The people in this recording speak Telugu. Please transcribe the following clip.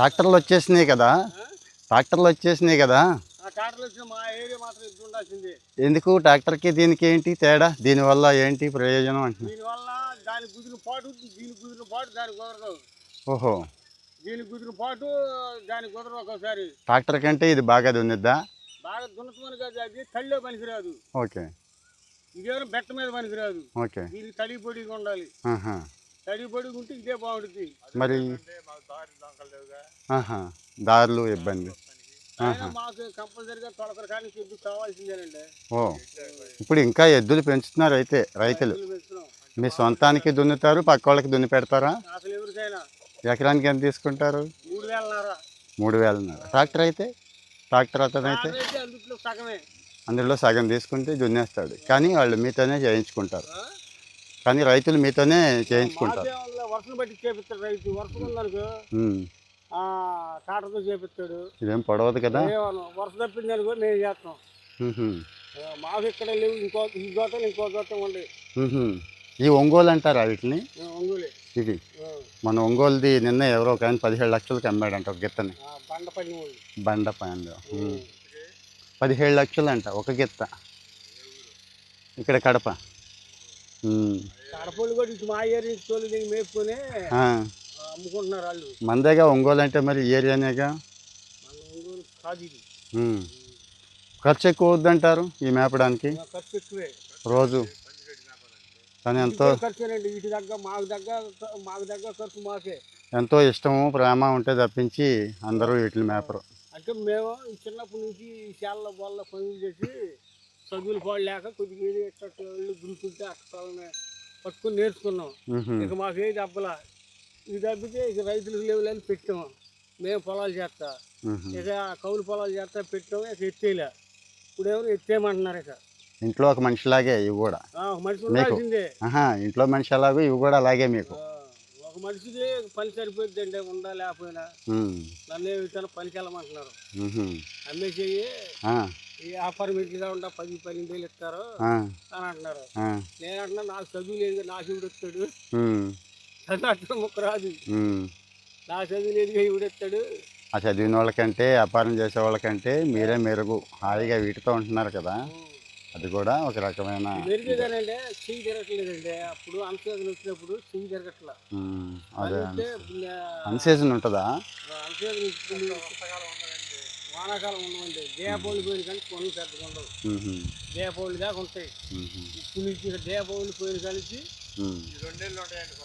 ట్రాక్టర్లు వచ్చేసినాయి కదా, ట్రాక్టర్లు వచ్చేసినాయి కదా. ట్రాక్టర్లు వచ్చిన మా ఏరియా మాత్రం ఇది ఉండాల్సింది. ఎందుకు ట్రాక్టర్కి దీనికి ఏంటి తేడా? దీనివల్ల ఏంటి ప్రయోజనం అంటున్నా? దీనివల్ల దాని కుదిరిన పాటు దీని కుదిరిన పాటు దానికి కుదరదు. ఓహో, దీనికి కుదిరిన పాటు దానికి కుదరదు. ఒక్కోసారి ట్రాక్టర్ కంటే ఇది బాగా దున్నిద్దా? బాగా దున్నతమని కాదు, అది తడిలో పనికిరాదు. ఓకే, ఇదేమో బెట్ట మీద పనికిరాదు. ఓకే. దీనికి తడి పొడిగా ఉండాలి. తడి పొడిగా ఉంటే ఇదే బాగుంటుంది. మరి దారులు ఇబ్బంది. మాకు కంపల్సరిగా తొలకర కానీ ఎద్దు కావాల్సిందేనండి. ఓ, ఇప్పుడు ఇంకా ఎద్దులు పెంచుతున్నారు అయితే రైతులు. మీ సొంతానికి దున్నుతారు, పక్క వాళ్ళకి దున్ని పెడతారా? అసలు ఎవరికైనా ఎకరానికి ఎంత తీసుకుంటారు? 3,500. 3,000. ట్రాక్టర్ అయితే, ట్రాక్టర్ అతనైతే అందులో సగమే. అందులో సగం తీసుకుంటే దున్నేస్తాడు. కానీ వాళ్ళు మీతోనే చేయించుకుంటారు. కానీ రైతులు మీతోనే చేయించుకుంటారు. వర్షం బట్టి చేపిస్తాడు రైతు. వర్షం ఉందనుకో కాటర్తో చేపిస్తాడు. ఇదేం పొడవదు కదా. వర్షం తప్పింది అనుకో మేము చేస్తాం. మాకు ఇక్కడ లేవు, ఈ చోట ఇంకో చోట ఉండే. ఈ ఒంగోలు అంటారా వీటిని? ఒంగోలే ఇది. మన ఒంగోలుది నిన్న ఎవరో కానీ 17 లక్షలకి అమ్మాడంట ఒక గిత్తని. బండపండు 17 లక్షలు అంట ఒక గిత్త. ఇక్కడ కడప. కడపలు కూడా ఇటు మా ఏరియా తోలు మేపుకొని అమ్ముకుంటున్నారు వాళ్ళు. మందేగా ఒంగోలు అంటే మరి ఏరియానేగా. ఒంగోలు కాదు ఇది. ఖర్చు ఎక్కువ అవుద్దంటారు ఈ మేపడానికి. ఖర్చు ఎక్కువే రోజు. కానీ ఎంతో ఖర్చునండి. వీటి దగ్గర మాకు దగ్గర ఖర్చు మాకే. ఎంతో ఇష్టము ప్రేమ ఉంటే తప్పించి అందరూ వీటిని మేపరు. అంటే మేము చిన్నప్పటి నుంచి శాల వల్ల పనులు చేసి చదువులు పాడలేక కొద్దిగా గుంటుంటే అక్కలని పట్టుకుని నేర్చుకున్నాం. ఇక మాకు ఏది అబ్బలా. ఇది తప్పితే ఇక రైతులకు లేవులని పెట్టాము. మేము పొలాలు చేస్తా, ఇక కౌలు పొలాలు చేస్తా పెట్టాము. ఇక ఎత్తేలే. ఇప్పుడు ఎవరు ఎత్తేయమంటున్నారు. ఇక ఇంట్లో ఒక మనిషిలాగే ఇవి కూడా. మనిషి ఉండాల్సిందే. ఇంట్లో మనిషి అలాగే ఇవి కూడా అలాగే మీకు. ఒక మనిషికి పని సరిపోద్ది అంటే ఉండా లేకపోయినా నన్ను ఏమిటో పనికి వెళ్ళమంటున్నారు. అమ్మేసేయి వ్యాపారం ఇంటిగా ఉండా 10-12 ఇస్తారు అని అంటున్నారు. నేను అంటున్నా నాకు చదువు లేదు, నా శివుడు వస్తాడు. చదువు ముక్క రాదు, నా చదువు లేదుగా ఇవిడు వస్తాడు. ఆ చదివిన వాళ్ళకంటే వ్యాపారం చేసే వాళ్ళకంటే మీరే మెరుగు. హాయిగా వీటితో ఉంటున్నారు కదా. అది కూడా ఒక రకమైన మెరుగేదానంటే చెయ్యి తిరగట్లేదండి. అప్పుడు అన్సీజన్ వచ్చినప్పుడు చెయ్యి తిరగట్లా. అదే అన్సీజన్ ఉంటుందా? అన్సీజన్ వానాకాలం ఉండవండి. దీపావళి పోయిన కానీ పనులు పెద్దగా ఉండవు. దీపావళి దాకా ఉంటాయి. ఇప్పుడు నుంచి దీపావళి పోయిన కలిసి 2 నెలలు ఉంటాయండి.